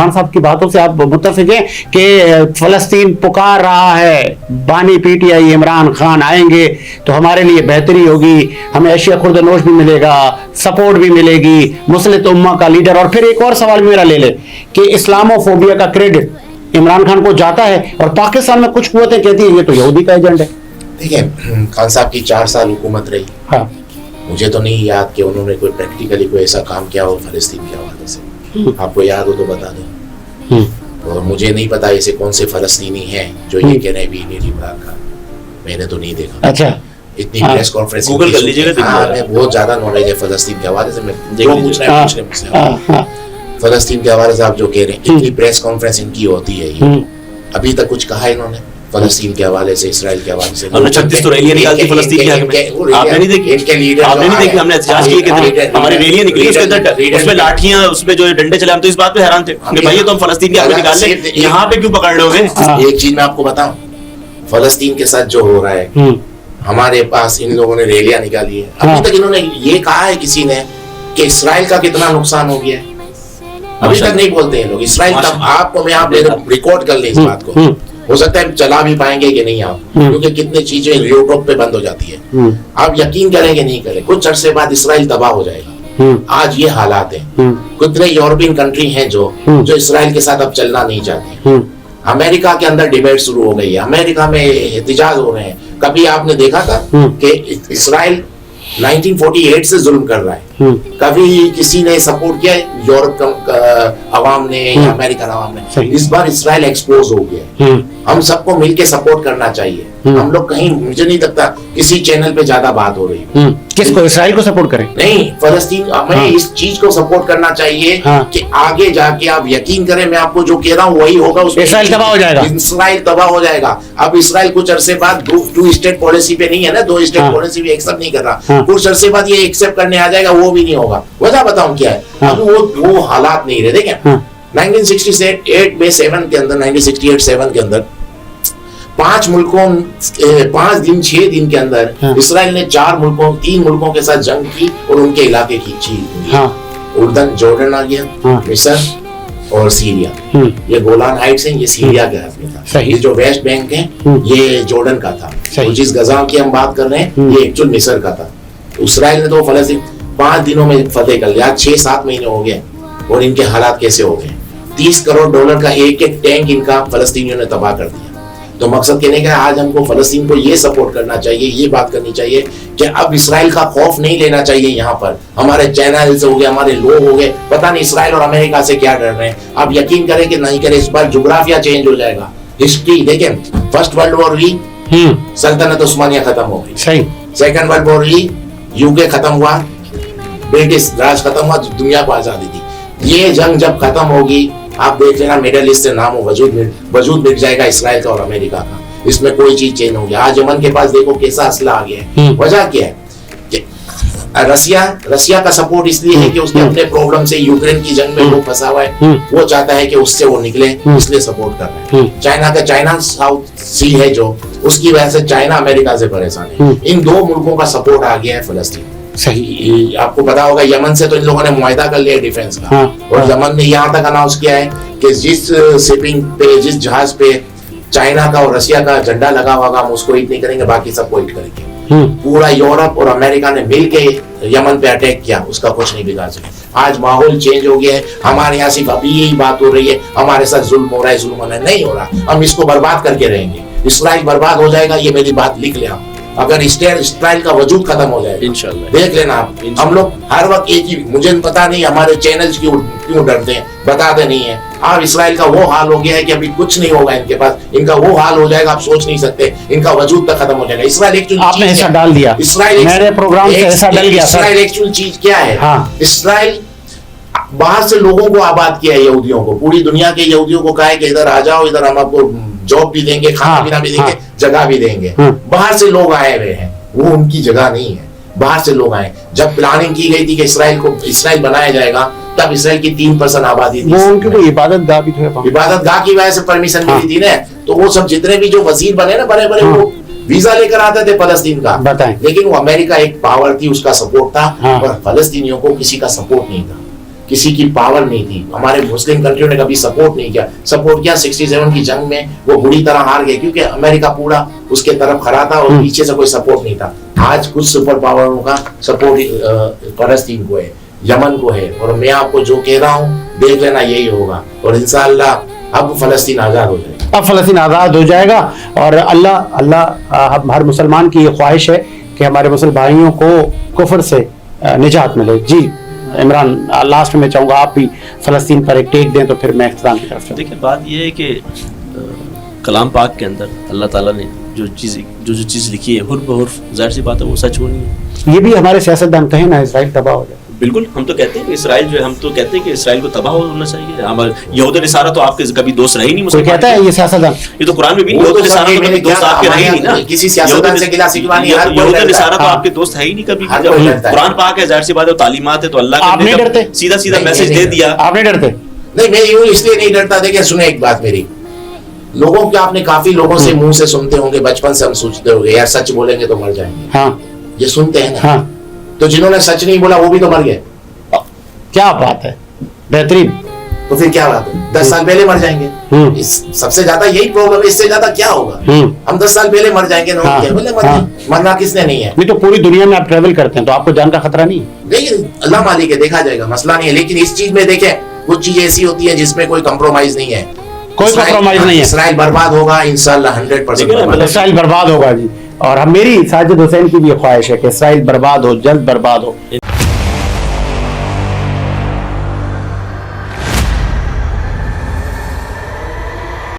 खान साहब की बातों से आप मुत्तफिक हैं कि फलस्तीन पुकार रहा है, बानी पीटीआई इमरान खान आएंगे तो हमारे लिए बेहतरी होगी, हमें अशिया खुर्दनोश भी मिलेगा, सपोर्ट भी मिलेगी, मुस्लिम उम्मा का लीडर। और फिर एक और सवाल मेरा ले ले कि इस्लामोफोबिया का क्रेडिट इमरान खान को जाता है और पाकिस्तान में कुछ कुव्वतें कहती है ये तो यहूदी का एजेंट है। देखिए, खान साहब की 4 साल हुकूमत रही। हाँ, मुझे तो नहीं याद कि उन्होंने कोई प्रैक्टिकली कोई ऐसा काम किया हो फलस्तीन के हवाले से। आपको याद हो तो बता दें। और मुझे नहीं पता ऐसे कौन से फलस्तीनी हैं जो ये कह रहे हैं भी इमरान खान, मैंने तो नहीं देखा। अच्छा, इतनी प्रेस कॉन्फ्रेंस गूगल कर लीजिएगा। हाँ, बहुत ज्यादा नॉलेज है फलस्तीन के हवाले से। मैं जो पूछ रहे हैं मुझसे फलस्तीन के हवाले से आप जो कह रहे हैं, इतनी प्रेस कॉन्फ्रेंस इनकी होती है, ये अभी तक कुछ कहा इन्होंने फलस्तीन के हवाले से, इसराइल के हवाले से? 36 तो रैलियां निकालती फलस्तीन के हक में, आपने नहीं देखी? इनके लीडर आपने नहीं देखी? हमने एहतजाज किए कितने, हमारी रैलियां निकली, उसके अंदर उसमें लाठियां, उसमें जो डंडे चले, हम तो इस बात पे हैरान थे कि भाई ये तो हम फलस्तीन के हक में निकाल ले, यहाँ पे क्यों पकड़ रहे हो? एक चीज मैं आपको बताऊं, फलस्तीन के साथ जो हो रहा है, हमारे पास इन लोगों ने रैलियां निकाली है। अभी तक इन्होंने ये कहा है किसी ने कि इसराइल का कितना नुकसान हो गया है? अभी तक नहीं बोलते हैं लोग। इसराइल तब आपको मैं आप रिकॉर्ड कर ले इस बात को, हो सकता है चला भी पाएंगे कि नहीं आप, क्योंकि कितनी चीजें यूट्यूब पे बंद हो जाती है। आप यकीन करेंगे नहीं करें, कुछ अरसे बाद इसराइल तबाह हो जाएगा। आज ये हालात है। कितने यूरोपियन कंट्री हैं जो इसराइल के साथ अब चलना नहीं चाहते। अमेरिका के अंदर डिबेट शुरू हो गई है, अमेरिका में एहतजाज हो रहे हैं। कभी आपने देखा था कि इसराइल 1948 से जुल्म कर रहा है? कभी किसी ने सपोर्ट किया यूरोप अवाम ने या अमेरिकन अवाम ने? इस बार इसराइल एक्सपोज हो गया। हम सबको मिलके सपोर्ट करना चाहिए। हम लोग कहीं, मुझे नहीं लगता किसी चैनल पे ज्यादा बात हो रही है। किसको? इसराइल को सपोर्ट करें? नहीं, फलस्तीन। हमें इस चीज को सपोर्ट करना चाहिए कि आगे जाके आप यकीन करें, मैं आपको जो कह रहा हूँ वही होगा। इसराइल तबाह हो जाएगा। इसराइल तबाह हो जाएगा। अब इसराइल कुछ अरसे बाद 2 स्टेट पॉलिसी पे नहीं है ना, 2 स्टेट पॉलिसी भी एक्सेप्ट नहीं कर रहा। कुछ अरसे बाद ये एक्सेप्ट करने आ जाएगा, वो भी नहीं होगा। वजह बताऊं क्या है? अब वो हालात नहीं रहे। देखें 1968 में 7 के अंदर, 1968-7 के अंदर 5 मुल्कों 5 दिन 6 दिन के अंदर इसराइल ने 3 मुल्कों के साथ जंग की और उनके इलाके खींची। उर्दन, जॉर्डन आ गया, मिस्र और सीरिया। ये गोलान हाइट्स हैं, ये सीरिया के हाथ में था। ये जो वेस्ट बैंक है ये जॉर्डन का था। और जिस गजा की हम बात कर रहे हैं ये एक्चुअल मिस्र का था। इसराइल ने तो फलस्तीन 5 दिनों में फतेह कर लिया। 6-7 महीने हो गए और इनके हालात कैसे हो गए? $30 करोड़ का एक टैंक इनका फलस्तीनियों ने तबाह कर दिया। तो मकसद कहने का आज हमको फलस्तीन को ये सपोर्ट करना चाहिए, ये बात करनी चाहिए कि अब इसराइल का खौफ नहीं लेना चाहिए। यहाँ पर हमारे चैनल से हो गए, हमारे लोग हो गए, पता नहीं इसराइल और अमेरिका से क्या डर रहे हैं। आप यकीन करें कि नहीं करें, इस बार जोग्राफिया चेंज हो जाएगा। हिस्ट्री देखें, फर्स्ट वर्ल्ड वॉर हुई, सल्तनत उस्मानिया खत्म हो गई। सही। सेकंड वर्ल्ड वॉर हुई, यूके खत्म हुआ, ब्रिटिश राज खत्म हुआ, दुनिया को आजादी दी। ये जंग जब खत्म होगी, आप देख लेना मिडिल ईस्ट से नाम वजूद मिट जाएगा इसराइल का और अमेरिका का। इसमें कोई चीज चेंज हो गया। आज यमन के पास देखो कैसा असला आ गया है। वजह क्या है कि रसिया का सपोर्ट इसलिए है कि उसके अपने प्रॉब्लम से, यूक्रेन की जंग में वो फंसा हुआ है, वो चाहता है कि उससे वो निकले, इसलिए सपोर्ट कर रहे हैं। चाइना साउथ सी है जो, उसकी वजह से चाइना अमेरिका से परेशान है। इन 2 मुल्कों का सपोर्ट आ गया है फलस्तीन। सही। आपको पता होगा यमन से तो इन लोगों ने मुआहदा कर लिया डिफेंस का। और यमन ने यहाँ तक अनाउंस किया है कि जिस शिपिंग पे, जिस जहाज पे चाइना का और रसिया का झंडा लगा होगा हम उसको हिट नहीं करेंगे, बाकी सबको हिट करेंगे। पूरा यूरोप और अमेरिका ने मिलके यमन पे अटैक किया, उसका कुछ नहीं बिगाड़ सके। आज माहौल चेंज हो गया है। हमारे यहाँ सिर्फ अभी यही बात हो रही है, हमारे साथ जुल्म हो रहा है, जुल्म होना नहीं हो रहा, हम इसको बर्बाद करके रहेंगे। इसराइल बर्बाद हो जाएगा, ये मेरी बात लिख ले आप। अगर इसराइल का वजूद खत्म हो जाएगा इंशाल्लाह, देख लेना आप। हम लोग हर वक्त एक ही, मुझे पता नहीं हमारे चैनल्स क्यों डरते हैं, बताते नहीं है। अब इसराइल का वो हाल हो गया है कि अभी कुछ नहीं होगा इनके पास, इनका वो हाल हो जाएगा आप सोच नहीं सकते। इनका वजूद तक खत्म हो जाएगा। इसराइल एक्चुअल आपने ऐसा डाल दिया, इसराइल मेरे प्रोग्राम से ऐसा डल गया। इसराइल एक्चुअल चीज क्या है? इसराइल बाहर से लोगों को आबाद किया है, यहूदियों को, पूरी दुनिया के यहूदियों को कहा है कि इधर आ जाओ, इधर हम आपको जॉब भी देंगे, खाना पीना भी देंगे, जगह भी देंगे। बाहर से लोग आए हुए हैं, वो उनकी जगह नहीं है, बाहर से लोग आए। जब प्लानिंग की गई थी कि इसराइल बनाया जाएगा, तब इसराइल की 3% आबादी थी। उनकी कोई इबादत गाह भी तो है, इबादत गाह की वजह से परमिशन मिली थी ना। तो वो सब जितने भी जो वजीर बने ना बड़े बड़े, वो वीजा लेकर आते थे फलस्तीन का। लेकिन वो अमेरिका एक पावर थी, उसका सपोर्ट था, और फलस्तीनियों को किसी का सपोर्ट नहीं था किसी की पावर नहीं थी, हमारे मुस्लिम कंट्रियों ने कभी सपोर्ट नहीं किया। सपोर्ट किया 67 की जंग में, वो बुरी तरह हार गए क्योंकि अमेरिका पूरा उसके तरफ खड़ा था और पीछे से कोई सपोर्ट नहीं था। आज कुछ सुपर पावरों का सपोर्ट फलस्तीन को है, यमन को है, और मैं आपको जो कह रहा हूँ देख लेना यही होगा, और इंशाअल्लाह अब फलस्तीन आजाद हो जाएगा। अब फलस्तीन आज़ाद हो जाएगा, और अल्लाह हर मुसलमान की ये ख्वाहिश है कि हमारे मुसलमान भाइयों को कुफर से निजात मिले। जी इमरान, लास्ट में चाहूँगा आप भी फलस्तीन पर एक टेक दें तो फिर मैं इख्तिताम की तरफ चलूँ। देखिए, बात यह है कि कलाम पाक के अंदर अल्लाह ताला ने जो चीज़ लिखी है हुर्फ बहुर्फ, जाहिर सी बात है वो सच होनी है। ये भी हमारे सियासतदान कहें ना इसराइल तबाह हो जाए। बिल्कुल, हम तो कहते हैं कि इसराइल जो है, हम तो कहते हैं कि इसराइल को तबाह होना चाहिए। हमारे यहूद नसारा तो आपके कभी दोस्त रहे ही नहीं। कोई कहता है ये सियासतदान, ये तो कुरान में भी यहूद नसारा तो कभी दोस्त आपके रहे ही नहीं ना। किसी सियासतदान से गिला शिकवा नहीं, हर कोई यहूद डरता है। नसारा तो हाँ। आपके दोस्त है ही नहीं कभी। हर कोई डरता है। कुरान पाक है, जाहिर सी बात है, तालीमात है, तो अल्लाह आप नहीं डरते? सीधा नहीं, मैसेज नहीं, दे नहीं। दिया। आप नहीं डरते? नहीं, मैं यूं इसलिए नहीं डरता। देखिए सुने एक बात मेरी, लोगों के आपने काफी लोगों से मुंह से सुनते होंगे, बचपन से हम सोचते होंगे यार सच बोलेंगे तो मर जाएंगे। हाँ ये सुनते हैं ना। हाँ, तो जिन्होंने सच नहीं बोला वो भी तो मर गए, क्या बात है, बेहतरीन। तो फिर क्या बात है, 10 साल पहले मर जाएंगे। सबसे ज्यादा यही प्रॉब्लम है, इससे ज्यादा क्या होगा। हम 10 साल पहले मर जाएंगे ना, हाँ, क्या बोले हाँ। मरना किसने नहीं है। नहीं तो पूरी दुनिया में आप ट्रेवल करते हैं तो आपको जान का खतरा नहीं है। लेकिन अल्लाह मालिक है, देखा जाएगा, मसला नहीं है। लेकिन इस चीज में देखें, कुछ चीज ऐसी होती है जिसमें कोई कंप्रोमाइज नहीं है। कोई compromise नहीं है। इसराइल बर्बाद होगा इंशाल्लाह, 100% बर्बाद। इसराइल बर्बाद होगा जी, और हम मेरी साजिद हुसैन की भी ख्वाहिश है कि इसराइल बर्बाद हो, जल्द बर्बाद हो।